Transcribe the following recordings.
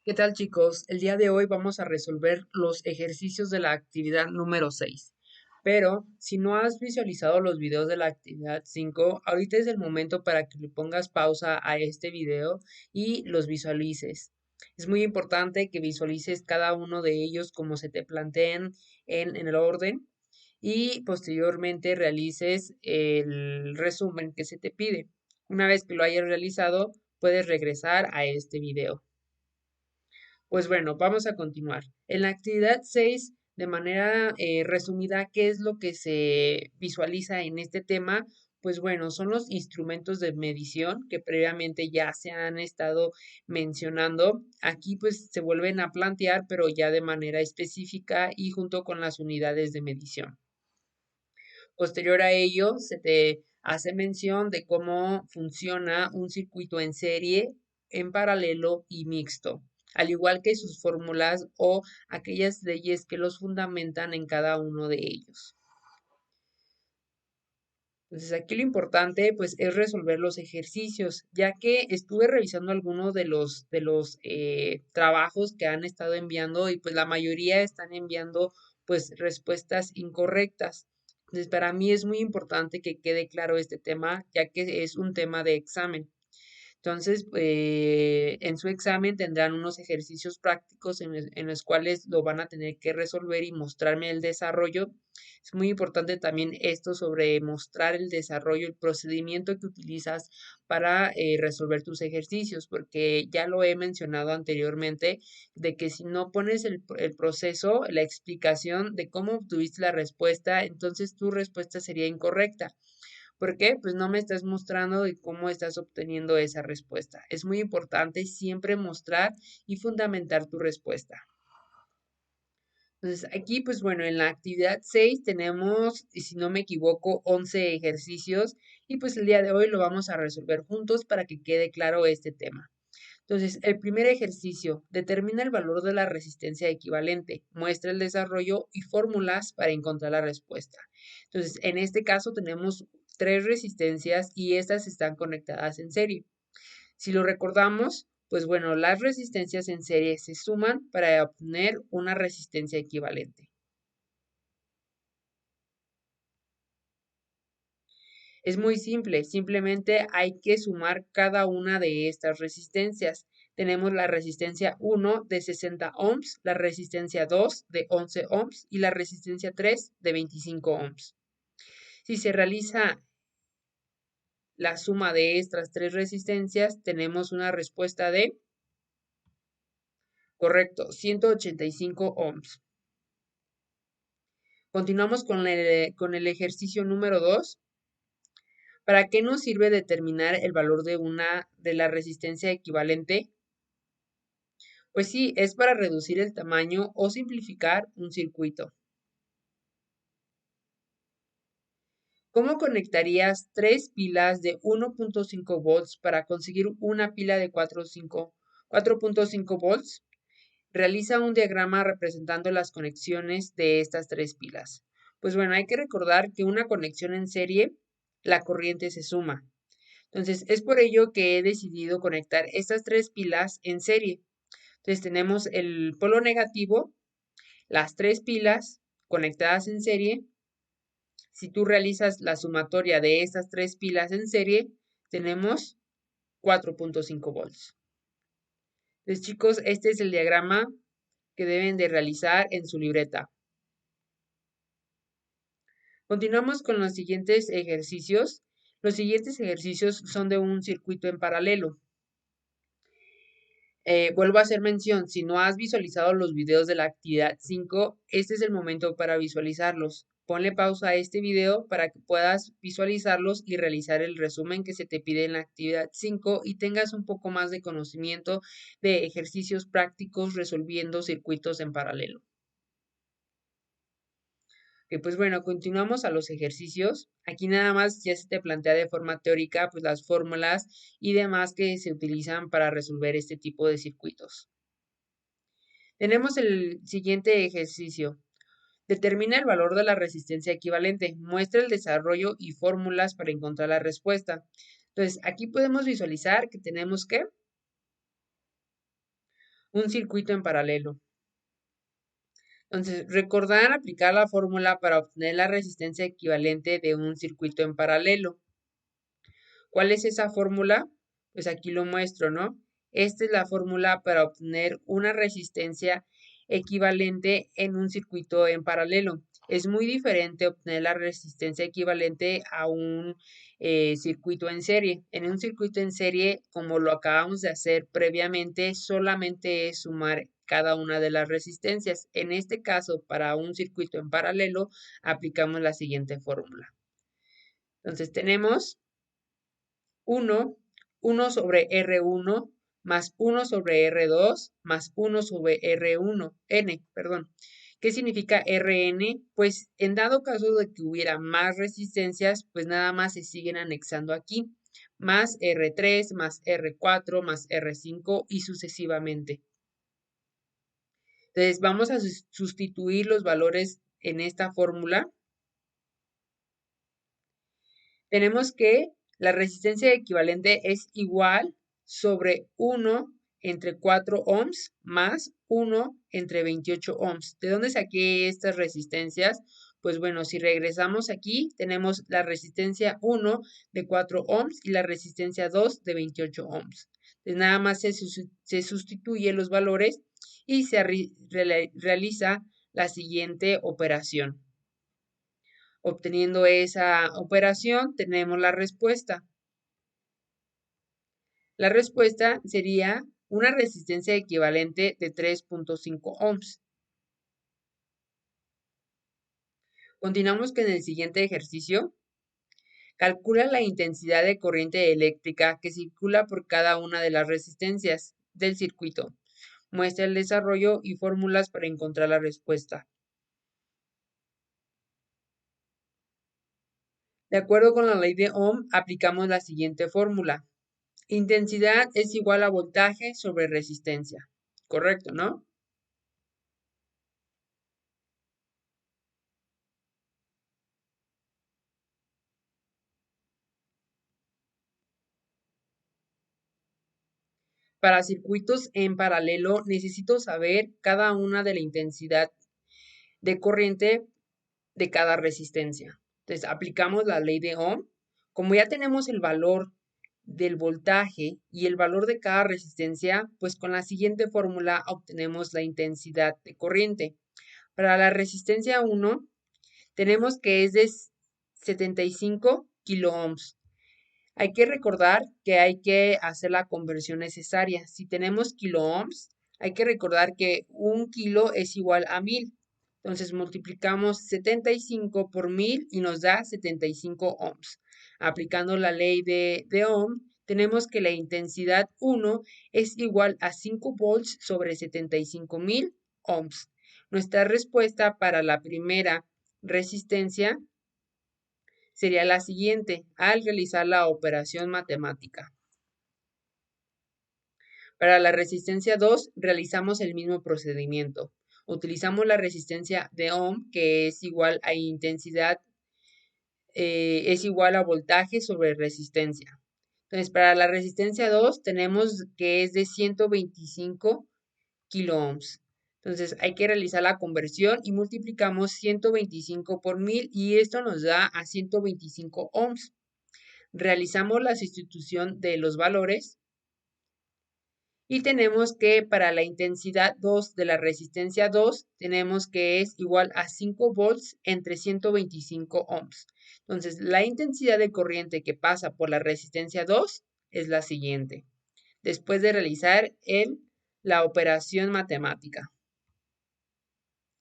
¿Qué tal, chicos? El día de hoy vamos a resolver los ejercicios de la actividad número 6. Pero si no has visualizado los videos de la actividad 5, ahorita es el momento para que le pongas pausa a este video y los visualices. Es muy importante que visualices cada uno de ellos como se te planteen en el orden y posteriormente realices el resumen que se te pide. Una vez que lo hayas realizado, puedes regresar a este video. Pues bueno, vamos a continuar. En la actividad 6, de manera resumida, ¿qué es lo que se visualiza en este tema? Pues bueno, son los instrumentos de medición que previamente ya se han estado mencionando. Aquí pues se vuelven a plantear, pero ya de manera específica y junto con las unidades de medición. Posterior a ello, se te hace mención de cómo funciona un circuito en serie, en paralelo y mixto, al igual que sus fórmulas o aquellas leyes que los fundamentan en cada uno de ellos. Entonces, aquí lo importante, pues, es resolver los ejercicios, ya que estuve revisando algunos de los trabajos que han estado enviando y pues la mayoría están enviando, pues, respuestas incorrectas. Entonces, para mí es muy importante que quede claro este tema, ya que es un tema de examen. Entonces, en su examen tendrán unos ejercicios prácticos en los cuales lo van a tener que resolver y mostrarme el desarrollo. Es muy importante también esto sobre mostrar el desarrollo, el procedimiento que utilizas para resolver tus ejercicios, porque ya lo he mencionado anteriormente, de que si no pones el proceso, la explicación de cómo obtuviste la respuesta, entonces tu respuesta sería incorrecta. ¿Por qué? Pues no me estás mostrando de cómo estás obteniendo esa respuesta. Es muy importante siempre mostrar y fundamentar tu respuesta. Entonces, aquí, pues bueno, en la actividad 6 tenemos, y si no me equivoco, 11 ejercicios y pues el día de hoy lo vamos a resolver juntos para que quede claro este tema. Entonces, el primer ejercicio, determina el valor de la resistencia equivalente, muestra el desarrollo y fórmulas para encontrar la respuesta. Entonces, en este caso tenemos tres resistencias y estas están conectadas en serie. Si lo recordamos, pues bueno, las resistencias en serie se suman para obtener una resistencia equivalente. Es muy simple, simplemente hay que sumar cada una de estas resistencias. Tenemos la resistencia 1 de 60 ohms, la resistencia 2 de 11 ohms y la resistencia 3 de 25 ohms. Si se realiza la suma de estas tres resistencias, tenemos una respuesta de, correcto, 185 ohms. Continuamos con el ejercicio número 2. ¿Para qué nos sirve determinar el valor de la resistencia equivalente? Pues sí, es para reducir el tamaño o simplificar un circuito. ¿Cómo conectarías tres pilas de 1.5 volts para conseguir una pila de 4.5 volts? Realiza un diagrama representando las conexiones de estas tres pilas. Pues bueno, hay que recordar que una conexión en serie, la corriente se suma. Entonces, es por ello que he decidido conectar estas tres pilas en serie. Entonces, tenemos el polo negativo, las tres pilas conectadas en serie. Si tú realizas la sumatoria de estas tres pilas en serie, tenemos 4.5 volts. Entonces, chicos, este es el diagrama que deben de realizar en su libreta. Continuamos con los siguientes ejercicios. Los siguientes ejercicios son de un circuito en paralelo. Vuelvo a hacer mención, si no has visualizado los videos de la actividad 5, este es el momento para visualizarlos. Ponle pausa a este video para que puedas visualizarlos y realizar el resumen que se te pide en la actividad 5 y tengas un poco más de conocimiento de ejercicios prácticos resolviendo circuitos en paralelo. Que pues bueno, continuamos a los ejercicios. Aquí nada más ya se te plantea de forma teórica pues las fórmulas y demás que se utilizan para resolver este tipo de circuitos. Tenemos el siguiente ejercicio. Determina el valor de la resistencia equivalente. Muestra el desarrollo y fórmulas para encontrar la respuesta. Entonces, aquí podemos visualizar que tenemos que un circuito en paralelo. Entonces, recordar aplicar la fórmula para obtener la resistencia equivalente de un circuito en paralelo. ¿Cuál es esa fórmula? Pues aquí lo muestro, ¿no? Esta es la fórmula para obtener una resistencia equivalente en un circuito en paralelo. Es muy diferente obtener la resistencia equivalente a un circuito en serie. En un circuito en serie, como lo acabamos de hacer previamente, solamente es sumar cada una de las resistencias. En este caso, para un circuito en paralelo, aplicamos la siguiente fórmula. Entonces tenemos 1 sobre R1 más 1 sobre R2 más 1 sobre N, perdón. ¿Qué significa Rn? Pues en dado caso de que hubiera más resistencias, pues nada más se siguen anexando aquí, más R3, más R4, más R5 y sucesivamente. Entonces vamos a sustituir los valores en esta fórmula. Tenemos que la resistencia equivalente es igual sobre 1 entre 4 ohms más 1 entre 28 ohms. ¿De dónde saqué estas resistencias? Pues bueno, si regresamos aquí, tenemos la resistencia 1 de 4 ohms y la resistencia 2 de 28 ohms. Entonces nada más se sustituyen los valores y se realiza la siguiente operación. Obteniendo esa operación, tenemos la respuesta. La respuesta sería una resistencia equivalente de 3.5 ohms. Continuamos con el siguiente ejercicio. Calcula la intensidad de corriente eléctrica que circula por cada una de las resistencias del circuito. Muestra el desarrollo y fórmulas para encontrar la respuesta. De acuerdo con la ley de Ohm, aplicamos la siguiente fórmula. Intensidad es igual a voltaje sobre resistencia. Correcto, ¿no? Para circuitos en paralelo necesito saber cada una de la intensidad de corriente de cada resistencia. Entonces aplicamos la ley de Ohm. Como ya tenemos el valor del voltaje y el valor de cada resistencia, pues con la siguiente fórmula obtenemos la intensidad de corriente. Para la resistencia 1 tenemos que es de 75 kiloohms. Hay que recordar que hay que hacer la conversión necesaria. Si tenemos kiloohms, hay que recordar que un kilo es igual a 1000. Entonces multiplicamos 75 por 1000 y nos da 75 ohms. Aplicando la ley de Ohm, tenemos que la intensidad 1 es igual a 5 volts sobre 75.000 ohms. Nuestra respuesta para la primera resistencia sería la siguiente al realizar la operación matemática. Para la resistencia 2 realizamos el mismo procedimiento. Utilizamos la resistencia de Ohm, que es igual a intensidad, es igual a voltaje sobre resistencia. Entonces, para la resistencia 2 tenemos que es de 125 kiloohms. Entonces, hay que realizar la conversión y multiplicamos 125 por 1000 y esto nos da a 125 ohms. Realizamos la sustitución de los valores y tenemos que para la intensidad 2 de la resistencia 2 tenemos que es igual a 5 volts entre 125 ohms. Entonces, la intensidad de corriente que pasa por la resistencia 2 es la siguiente, después de realizar la operación matemática.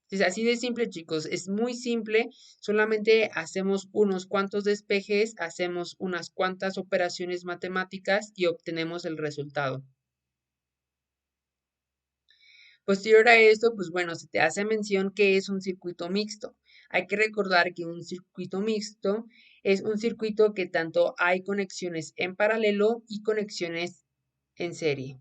Es así de simple, chicos, es muy simple, solamente hacemos unos cuantos despejes, hacemos unas cuantas operaciones matemáticas y obtenemos el resultado. Posterior a esto, pues bueno, se te hace mención que es un circuito mixto. Hay que recordar que un circuito mixto es un circuito que tanto hay conexiones en paralelo y conexiones en serie.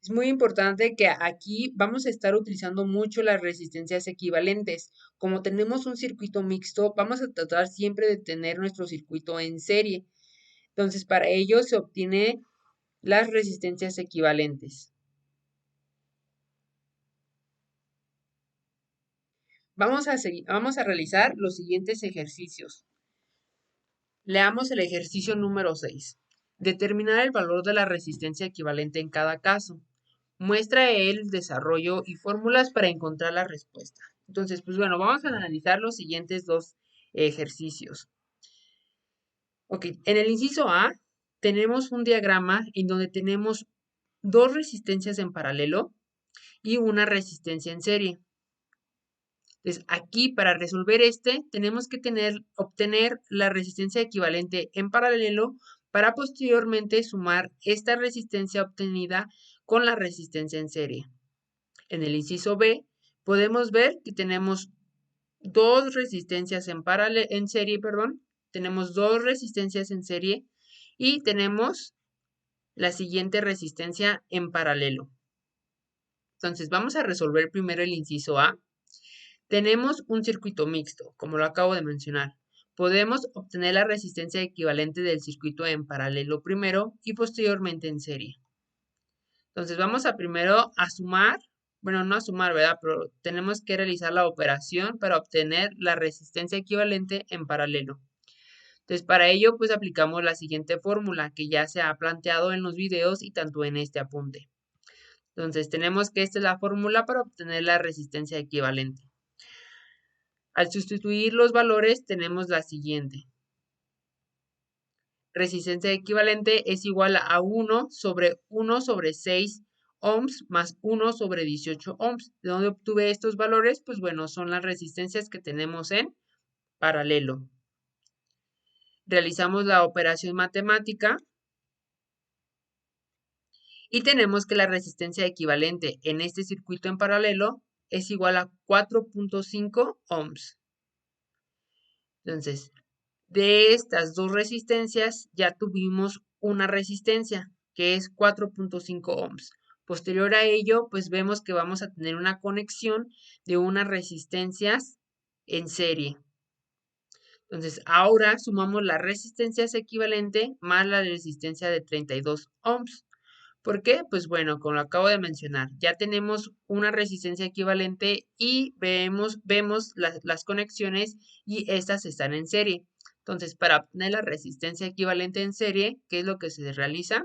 Es muy importante que aquí vamos a estar utilizando mucho las resistencias equivalentes. Como tenemos un circuito mixto, vamos a tratar siempre de tener nuestro circuito en serie. Entonces, para ello se obtiene las resistencias equivalentes. Vamos a realizar los siguientes ejercicios. Leamos el ejercicio número 6. Determinar el valor de la resistencia equivalente en cada caso. Muestra el desarrollo y fórmulas para encontrar la respuesta. Entonces, pues bueno, vamos a analizar los siguientes dos ejercicios. Ok, en el inciso A tenemos un diagrama en donde tenemos dos resistencias en paralelo y una resistencia en serie. Entonces, aquí para resolver tenemos que obtener la resistencia equivalente en paralelo para posteriormente sumar esta resistencia obtenida con la resistencia en serie. En el inciso B, podemos ver que tenemos dos resistencias en serie, tenemos dos resistencias en serie y tenemos la siguiente resistencia en paralelo. Entonces, vamos a resolver primero el inciso A. Tenemos un circuito mixto, como lo acabo de mencionar. Podemos obtener la resistencia equivalente del circuito en paralelo primero y posteriormente en serie. Entonces vamos a primero a sumar, bueno, no a sumar, ¿verdad? Pero tenemos que realizar la operación para obtener la resistencia equivalente en paralelo. Entonces para ello pues aplicamos la siguiente fórmula que ya se ha planteado en los videos y tanto en este apunte. Entonces tenemos que esta es la fórmula para obtener la resistencia equivalente. Al sustituir los valores tenemos la siguiente. Resistencia equivalente es igual a 1 sobre 6 ohms más 1 sobre 18 ohms. ¿De dónde obtuve estos valores? Pues bueno, son las resistencias que tenemos en paralelo. Realizamos la operación matemática y tenemos que la resistencia equivalente en este circuito en paralelo es igual a 4.5 ohms. Entonces, de estas dos resistencias ya tuvimos una resistencia que es 4.5 ohms. Posterior a ello, pues vemos que vamos a tener una conexión de unas resistencias en serie. Entonces, ahora sumamos las resistencias equivalente más la resistencia de 32 ohms. ¿Por qué? Pues bueno, como lo acabo de mencionar, ya tenemos una resistencia equivalente y vemos las conexiones y estas están en serie. Entonces, para obtener la resistencia equivalente en serie, ¿qué es lo que se realiza?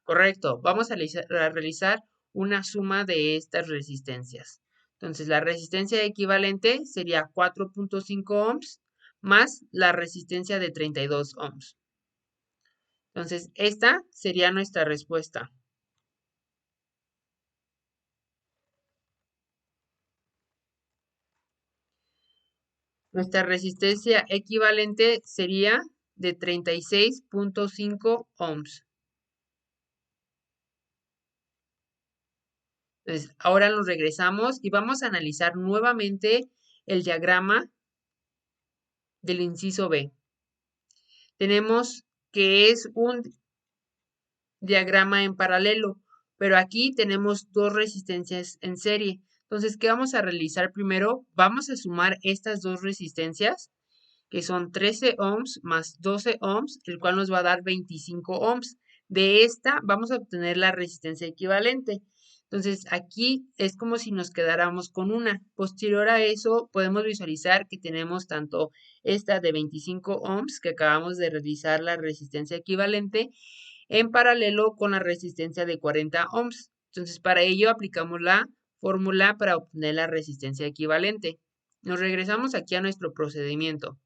Correcto, vamos a realizar una suma de estas resistencias. Entonces, la resistencia equivalente sería 4.5 ohms más la resistencia de 32 ohms. Entonces, esta sería nuestra respuesta. Nuestra resistencia equivalente sería de 36.5 ohms. Entonces, ahora nos regresamos y vamos a analizar nuevamente el diagrama del inciso B. Tenemos que es un diagrama en paralelo, pero aquí tenemos dos resistencias en serie. Entonces, ¿qué vamos a realizar primero? Vamos a sumar estas dos resistencias, que son 13 ohms más 12 ohms, el cual nos va a dar 25 ohms. De esta vamos a obtener la resistencia equivalente. Entonces, aquí es como si nos quedáramos con una. Posterior a eso, podemos visualizar que tenemos tanto esta de 25 ohms, que acabamos de realizar la resistencia equivalente, en paralelo con la resistencia de 40 ohms. Entonces, para ello aplicamos la fórmula para obtener la resistencia equivalente. Nos regresamos aquí a nuestro procedimiento.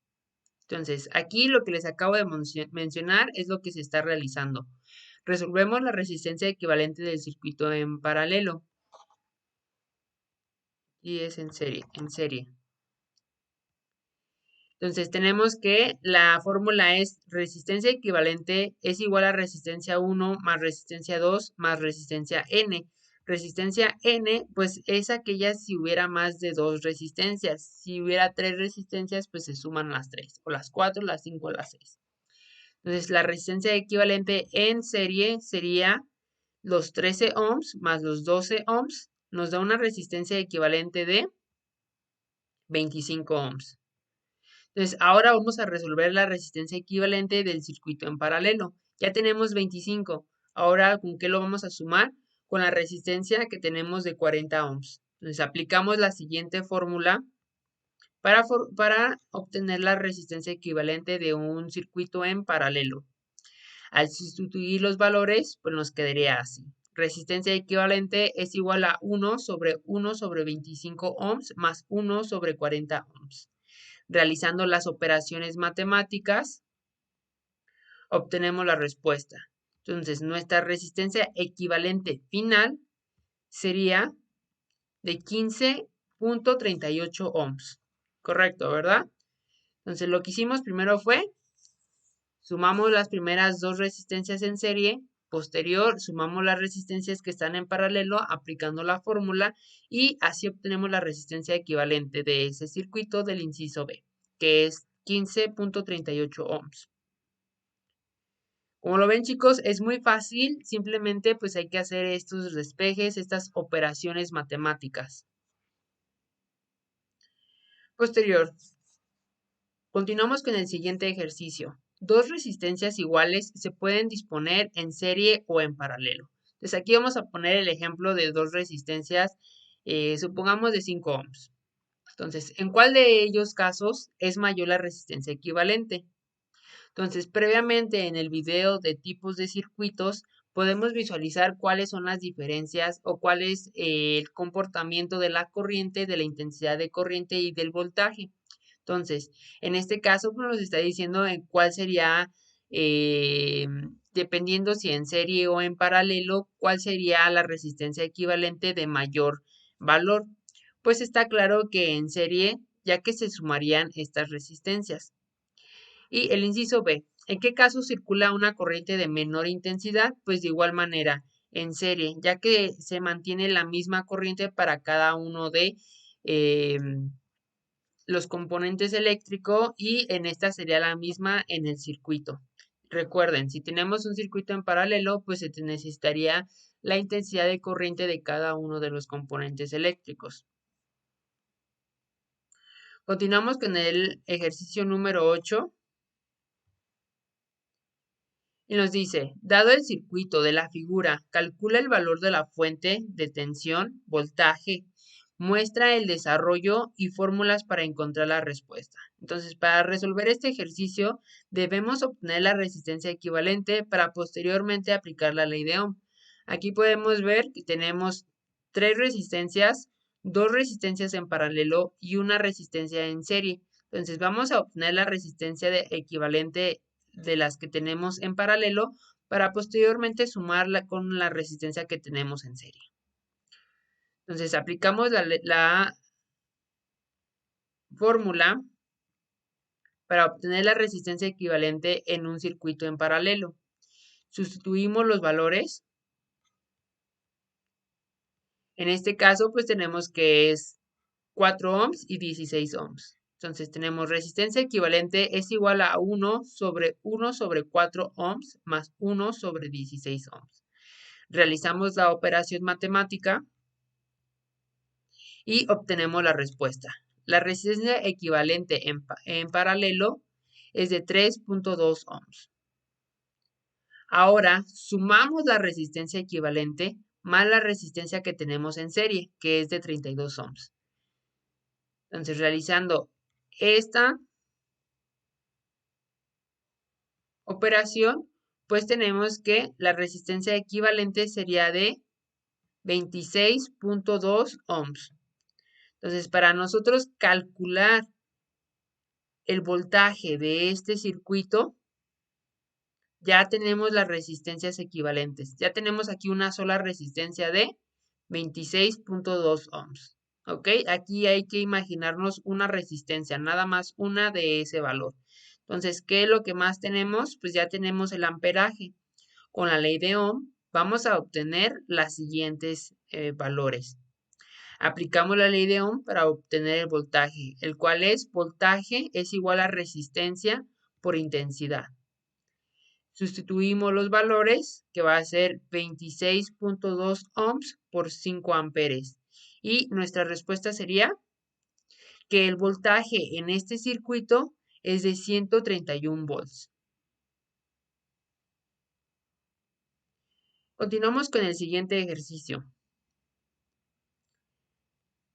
Entonces, aquí lo que les acabo de mencionar es lo que se está realizando. Resolvemos la resistencia equivalente del circuito en paralelo. Y es en serie. Entonces, tenemos que la fórmula es resistencia equivalente es igual a resistencia 1 más resistencia 2 más resistencia N. Resistencia N, pues es aquella si hubiera más de dos resistencias. Si hubiera tres resistencias, pues se suman las tres, o las 4, las 5, las 6. Entonces, la resistencia equivalente en serie sería los 13 ohms más los 12 ohms. Nos da una resistencia equivalente de 25 ohms. Entonces, ahora vamos a resolver la resistencia equivalente del circuito en paralelo. Ya tenemos 25. Ahora, ¿con qué lo vamos a sumar? Con la resistencia que tenemos de 40 ohms. Entonces, aplicamos la siguiente fórmula para obtener la resistencia equivalente de un circuito en paralelo. Al sustituir los valores, pues nos quedaría así. Resistencia equivalente es igual a 1 sobre 25 ohms más 1 sobre 40 ohms. Realizando las operaciones matemáticas, obtenemos la respuesta. Entonces, nuestra resistencia equivalente final sería de 15.38 ohms. Correcto, ¿verdad? Entonces, lo que hicimos primero fue sumamos las primeras dos resistencias en serie, posterior sumamos las resistencias que están en paralelo aplicando la fórmula y así obtenemos la resistencia equivalente de ese circuito del inciso B, que es 15.38 ohms. Como lo ven, chicos, es muy fácil, simplemente pues hay que hacer estos despejes, estas operaciones matemáticas. Posterior, continuamos con el siguiente ejercicio. Dos resistencias iguales se pueden disponer en serie o en paralelo. Entonces aquí vamos a poner el ejemplo de dos resistencias, supongamos de 5 ohms. Entonces, ¿en cuál de ellos casos es mayor la resistencia equivalente? Entonces, previamente en el video de tipos de circuitos, podemos visualizar cuáles son las diferencias o cuál es el comportamiento de la corriente, de la intensidad de corriente y del voltaje. Entonces, en este caso, pues nos está diciendo en cuál sería, dependiendo si en serie o en paralelo, cuál sería la resistencia equivalente de mayor valor. Pues está claro que en serie, ya que se sumarían estas resistencias. Y el inciso B, ¿en qué caso circula una corriente de menor intensidad? Pues de igual manera, en serie, ya que se mantiene la misma corriente para cada uno de los componentes eléctricos y en esta sería la misma en el circuito. Recuerden, si tenemos un circuito en paralelo, pues se necesitaría la intensidad de corriente de cada uno de los componentes eléctricos. Continuamos con el ejercicio número 8. Y nos dice, dado el circuito de la figura, calcula el valor de la fuente de tensión, voltaje, muestra el desarrollo y fórmulas para encontrar la respuesta. Entonces, para resolver este ejercicio, debemos obtener la resistencia equivalente para posteriormente aplicar la ley de Ohm. Aquí podemos ver que tenemos tres resistencias, dos resistencias en paralelo y una resistencia en serie. Entonces, vamos a obtener la resistencia equivalente de las que tenemos en paralelo para posteriormente sumarla con la resistencia que tenemos en serie. Entonces aplicamos la fórmula para obtener la resistencia equivalente en un circuito en paralelo. Sustituimos los valores. En este caso, pues tenemos que es 4 ohms y 16 ohms. Entonces tenemos resistencia equivalente es igual a 1 sobre 4 ohms más 1 sobre 16 ohms. Realizamos la operación matemática y obtenemos la respuesta. La resistencia equivalente en paralelo es de 3.2 ohms. Ahora sumamos la resistencia equivalente más la resistencia que tenemos en serie, que es de 32 ohms. Entonces, realizando esta operación, pues tenemos que la resistencia equivalente sería de 26.2 ohms. Entonces, para nosotros calcular el voltaje de este circuito, ya tenemos las resistencias equivalentes. Ya tenemos aquí una sola resistencia de 26.2 ohms. ¿Ok? Aquí hay que imaginarnos una resistencia, nada más una de ese valor. Entonces, ¿qué es lo que más tenemos? Pues ya tenemos el amperaje. Con la ley de Ohm vamos a obtener los siguientes valores. Aplicamos la ley de Ohm para obtener el voltaje, el cual es voltaje es igual a resistencia por intensidad. Sustituimos los valores, que va a ser 26.2 ohms por 5 amperes. Y nuestra respuesta sería que el voltaje en este circuito es de 131 volts. Continuamos con el siguiente ejercicio.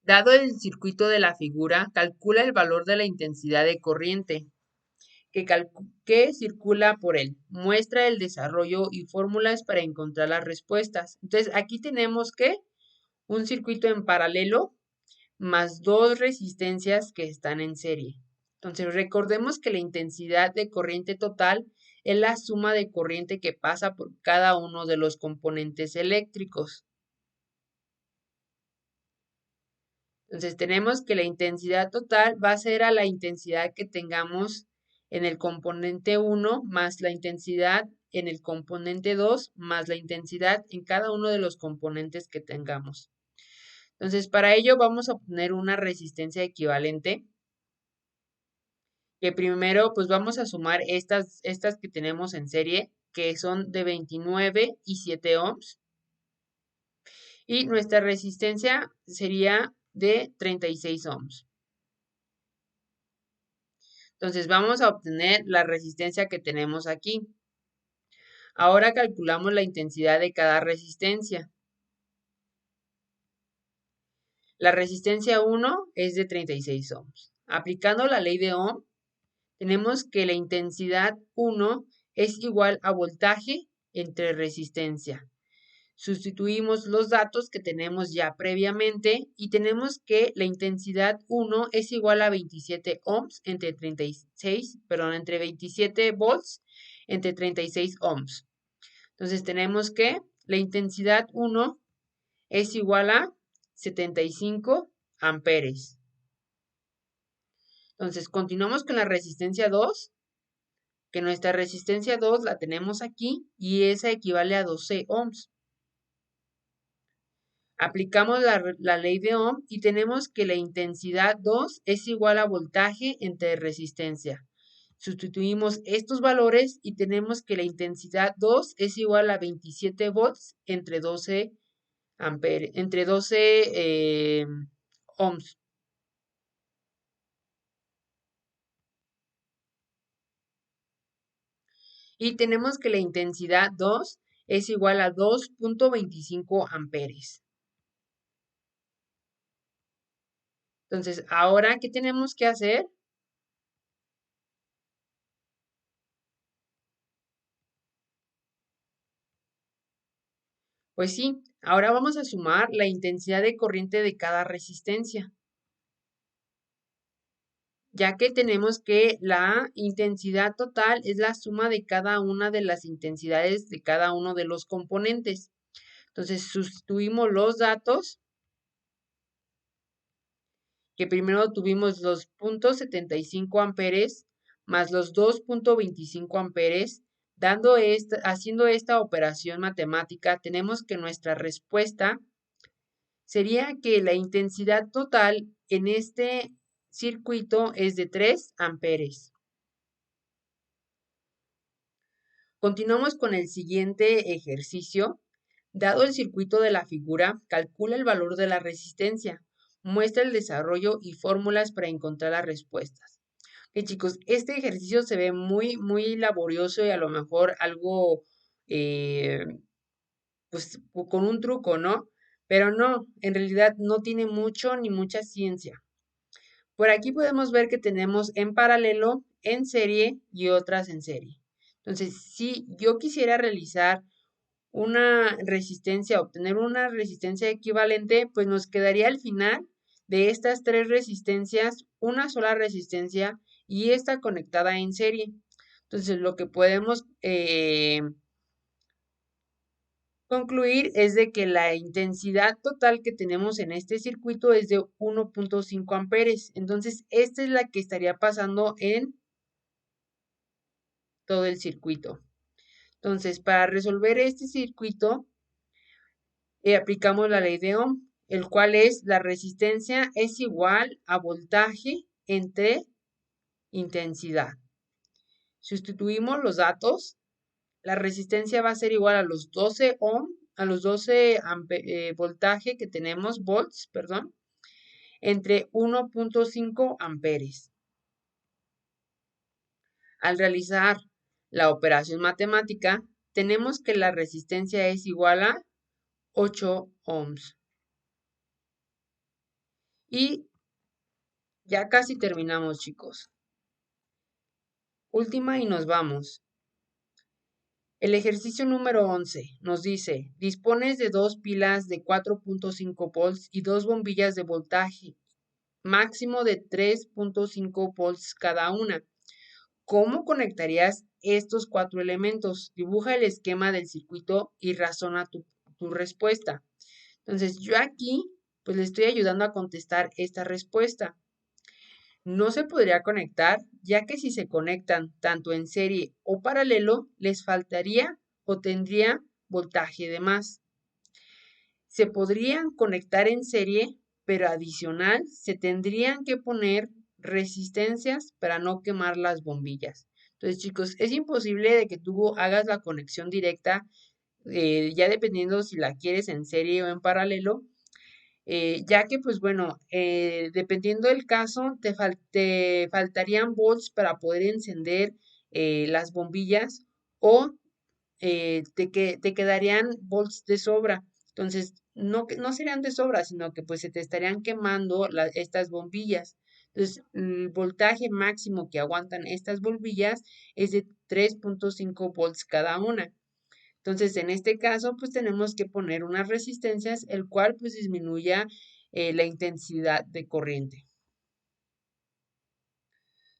Dado el circuito de la figura, calcula el valor de la intensidad de corriente que circula por él. Muestra el desarrollo y fórmulas para encontrar las respuestas. Entonces, aquí tenemos que un circuito en paralelo más dos resistencias que están en serie. Entonces, recordemos que la intensidad de corriente total es la suma de corriente que pasa por cada uno de los componentes eléctricos. Entonces, tenemos que la intensidad total va a ser a la intensidad que tengamos en el componente 1 más la intensidad en el componente 2 más la intensidad en cada uno de los componentes que tengamos. Entonces, para ello vamos a obtener una resistencia equivalente, que primero pues vamos a sumar estas que tenemos en serie, que son de 29 y 7 ohms. Y nuestra resistencia sería de 36 ohms. Entonces vamos a obtener la resistencia que tenemos aquí. Ahora calculamos la intensidad de cada resistencia. La resistencia 1 es de 36 ohms. Aplicando la ley de Ohm, tenemos que la intensidad 1 es igual a voltaje entre resistencia. Sustituimos los datos que tenemos ya previamente y tenemos que la intensidad 1 es igual a 27 ohms entre 27 volts entre 36 ohms. Entonces tenemos que la intensidad 1 es igual a 75 amperes. Entonces continuamos con la resistencia 2, que nuestra resistencia 2 la tenemos aquí y esa equivale a 12 ohms. Aplicamos la ley de Ohm y tenemos que la intensidad 2 es igual a voltaje entre resistencia. Sustituimos estos valores y tenemos que la intensidad 2 es igual a 27 volts entre 12 ohms. Y tenemos que la intensidad 2 es igual a 2.25 amperes. Entonces, ahora, ¿qué tenemos que hacer? Pues sí, ahora vamos a sumar la intensidad de corriente de cada resistencia, ya que tenemos que la intensidad total es la suma de cada una de las intensidades de cada uno de los componentes. Entonces, sustituimos los datos, que primero tuvimos los 0.75 amperes más los 2.25 amperes. Haciendo esta operación matemática, tenemos que nuestra respuesta sería que la intensidad total en este circuito es de 3 amperes. Continuamos con el siguiente ejercicio. Dado el circuito de la figura, calcula el valor de la resistencia. Muestra el desarrollo y fórmulas para encontrar las respuestas. Ok, chicos, este ejercicio se ve muy laborioso y a lo mejor algo, pues, con un truco, ¿no? Pero no, en realidad no tiene mucho ni mucha ciencia. Por aquí podemos ver que tenemos en paralelo, en serie y otras en serie. Entonces, si yo quisiera realizar una resistencia, obtener una resistencia equivalente, pues nos quedaría al final de estas tres resistencias una sola resistencia y esta conectada en serie. Entonces, lo que podemos concluir es de que la intensidad total que tenemos en este circuito es de 1.5 amperes. Entonces, esta es la que estaría pasando en todo el circuito. Entonces, para resolver este circuito, aplicamos la ley de Ohm, el cual es la resistencia es igual a voltaje entre intensidad. Sustituimos los datos, la resistencia va a ser igual a los 12 ohm, a los 12 voltaje que tenemos, volts, perdón, entre 1.5 amperes. Al realizar la operación matemática, tenemos que la resistencia es igual a 8 ohms. Y ya casi terminamos, chicos. Última y nos vamos. El ejercicio número 11 nos dice, dispones de dos pilas de 4.5 volts y dos bombillas de voltaje máximo de 3.5 volts cada una. ¿Cómo conectarías estos cuatro elementos? Dibuja el esquema del circuito y razona tu respuesta. Entonces, yo aquí, pues le estoy ayudando a contestar esta respuesta. No se podría conectar, ya que si se conectan tanto en serie o paralelo, les faltaría o tendría voltaje de más. Se podrían conectar en serie, pero adicional se tendrían que poner resistencias para no quemar las bombillas. Entonces, chicos, es imposible de que tú hagas la conexión directa, ya dependiendo si la quieres en serie o en paralelo, ya que, pues bueno, dependiendo del caso, te faltarían volts para poder encender las bombillas o te quedarían volts de sobra. Entonces, no serían de sobra, sino que pues se te estarían quemando estas bombillas. Entonces, el voltaje máximo que aguantan estas bombillas es de 3.5 volts cada una. Entonces, en este caso, pues tenemos que poner unas resistencias, el cual pues disminuya la intensidad de corriente.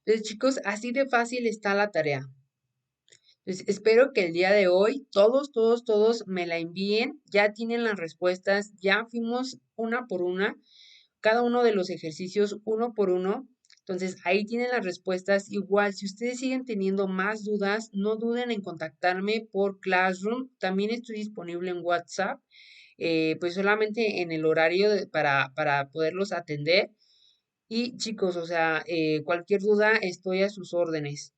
Entonces, chicos, así de fácil está la tarea. Entonces, espero que el día de hoy todos me la envíen. Ya tienen las respuestas, ya fuimos una por una, cada uno de los ejercicios uno por uno. Entonces, ahí tienen las respuestas. Igual, si ustedes siguen teniendo más dudas, no duden en contactarme por Classroom. También estoy disponible en WhatsApp, pues solamente en el horario para poderlos atender. Y chicos, o sea, cualquier duda estoy a sus órdenes.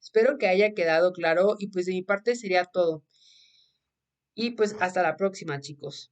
Espero que haya quedado claro y pues de mi parte sería todo. Y pues hasta la próxima, chicos.